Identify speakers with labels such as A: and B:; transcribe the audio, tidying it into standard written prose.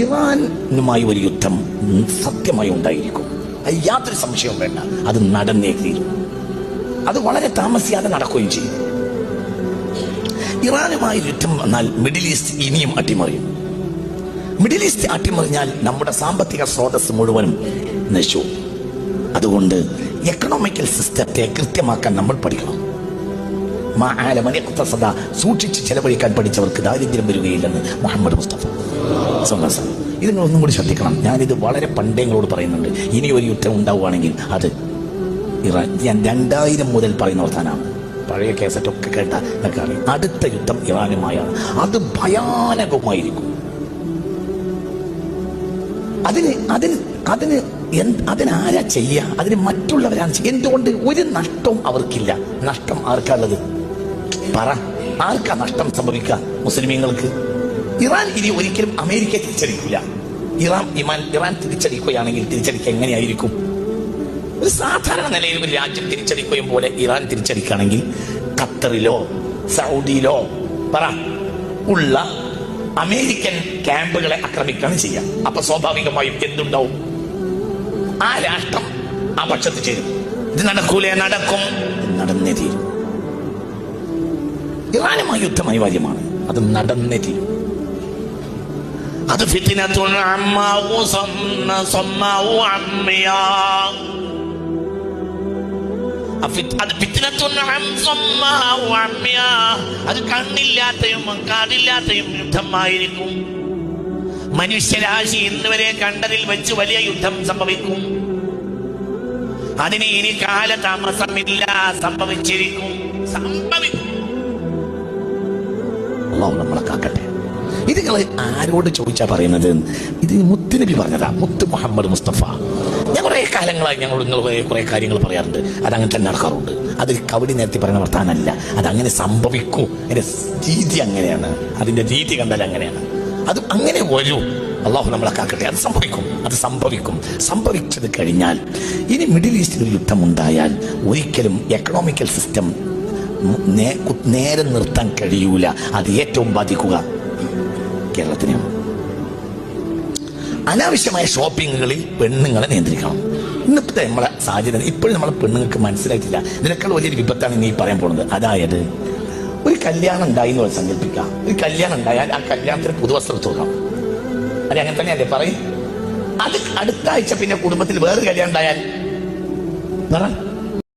A: ഇറാനുമായി ഒരു യുദ്ധം സത്യമായി ഉണ്ടായിരിക്കും, യാതൊരു സംശയവും വേണ്ട. അത് നടന്നേ തീരും. അത് വളരെ താമസിയാതെ നടക്കുകയും ചെയ്യും. ഇറാനുമായി യുദ്ധം വന്നാൽ മിഡിൽ ഈസ്റ്റ് ഇനിയും അട്ടിമറിയും. മിഡിൽ ഈസ്റ്റ് അട്ടിമറിഞ്ഞാൽ നമ്മുടെ സാമ്പത്തിക സ്രോതസ് മുഴുവനും നശിച്ചു. അതുകൊണ്ട് എക്കണോമിക്കൽ സിസ്റ്റത്തെ കൃത്യമാക്കാൻ നമ്മൾ പഠിക്കണം. സൂക്ഷിച്ച് ചെലവഴിക്കാൻ പഠിച്ചവർക്ക് ദാരിദ്ര്യം വരികയില്ലെന്ന് മുഹമ്മദ് മുസ്തഫ. ഇത് നിങ്ങൾ ഒന്നും കൂടി ശ്രദ്ധിക്കണം. ഞാനിത് വളരെ പണ്ടേങ്ങളോട് പറയുന്നുണ്ട്. ഇനി ഒരു യുദ്ധം ഉണ്ടാവുകയാണെങ്കിൽ അത് ഇറാൻ. ഞാൻ 2000 മുതൽ പറയുന്ന വർത്താനാണ്. പഴയ കേസറ്റൊക്കെ കേട്ട എന്നൊക്കെയാണ്. അടുത്ത യുദ്ധം ഇറാനുമായാണ്. അത് ഭയാനകമായിരിക്കും. അതിനാരാ ചെയ്യുക? അതിന് മറ്റുള്ളവരാണ് ചെയ്യുക. എന്തുകൊണ്ട്? ഒരു നഷ്ടവും അവർക്കില്ല. നഷ്ടം ആർക്കാണുള്ളത്? പറ, ആർക്കാ നഷ്ടം സംഭവിക്കുക? മുസ്ലിമീങ്ങൾക്ക്. ഇറാൻ ഇനി ഒരിക്കലും അമേരിക്ക തിരിച്ചടിക്കില്ല. ഇറാൻ തിരിച്ചടിക്കുകയാണെങ്കിൽ തിരിച്ചടിക്കുക എങ്ങനെയായിരിക്കും? ഒരു സാധാരണ നിലയിൽ ഒരു രാജ്യം തിരിച്ചടിക്കുകയും പോലെ ഇറാൻ തിരിച്ചടിക്കുകയാണെങ്കിൽ ഖത്തറിലോ സൗദിയിലോ പറ ഉള്ള അമേരിക്കൻ ക്യാമ്പുകളെ ആക്രമിക്കുകയാണ് ചെയ്യുക. അപ്പൊ സ്വാഭാവികമായും എന്തുണ്ടാവും? ആ രാഷ്ട്രം ആ പക്ഷത്ത് ചേരും. ഇത് നടക്കൂലേ? നടക്കും. നടന്നേ തീരും. ഇറാനുമായി യുദ്ധം അനിവാര്യമാണ്. അത് നടന്നേ തീരും. അത് അത് കണ്ണില്ലാത്തയും കാതില്ലാത്തയും യുദ്ധമായിരിക്കും. മനുഷ്യരാശി ഇന്നുവരെ കണ്ടതിൽ വെച്ച് വലിയ യുദ്ധം സംഭവിക്കും. അതിന് ഇനി കാലതാമസമില്ല. സംഭവിച്ചിരിക്കും. നമ്മളെ കാക്കട്ടെ. ഇത് നിങ്ങൾ ആരോട് ചോദിച്ചാ പറയുന്നത്? ഇത് മുത്തുനബി പറഞ്ഞതാ. മുത്ത് മുഹമ്മദ് മുസ്തഫ. ഞാൻ കുറെ കാലങ്ങളായി നിങ്ങൾ കുറെ കാര്യങ്ങൾ പറയാറുണ്ട്. അതങ്ങനെ തന്നെ നടക്കാറുണ്ട്. അത് കവടി നേരത്തെ പറയുന്ന വർത്താനല്ല. അതങ്ങനെ സംഭവിക്കൂ. അതിന്റെ രീതി അങ്ങനെയാണ്. അതിന്റെ രീതി കണ്ടാൽ അങ്ങനെയാണ്. അത് അങ്ങനെ വരൂ. അള്ളാഹു നമ്മളെ കാക്കട്ടെ. അത് സംഭവിക്കും. അത് സംഭവിക്കും. സംഭവിച്ചത് കഴിഞ്ഞാൽ ഇനി മിഡിൽ ഈസ്റ്റിൽ ഒരു യുദ്ധം ഉണ്ടായാൽ ഒരിക്കലും എക്കണോമിക്കൽ സിസ്റ്റം നേരെ നിർത്താൻ കഴിയൂല. അത് ഏറ്റവും ബാധിക്കുക കേരളത്തിനെയാണ്. അനാവശ്യമായ ഷോപ്പിങ്ങുകളിൽ പെണ്ണുങ്ങളെ നിയന്ത്രിക്കണം. ഇന്നത്തെ നമ്മളെ സാഹചര്യം ഇപ്പോഴും നമ്മളെ പെണ്ണുങ്ങൾക്ക് മനസ്സിലായിട്ടില്ല. ഇതിനേക്കാൾ വലിയൊരു വിപത്താണ് ഇനി പറയാൻ പോകുന്നത്. അതായത് ഒരു കല്യാണം ഉണ്ടായി എന്ന് സങ്കല്പിക്കാം. ഒരു കല്യാണം ഉണ്ടായാൽ ആ കല്യാണത്തിന് പുതുവസ്ത്രം തോന്നാം. അത് അങ്ങനെ തന്നെയല്ലേ പറയും? അത് അടുത്ത ആഴ്ച പിന്നെ കുടുംബത്തിൽ വേറൊരു കല്യാണം ഉണ്ടായാൽ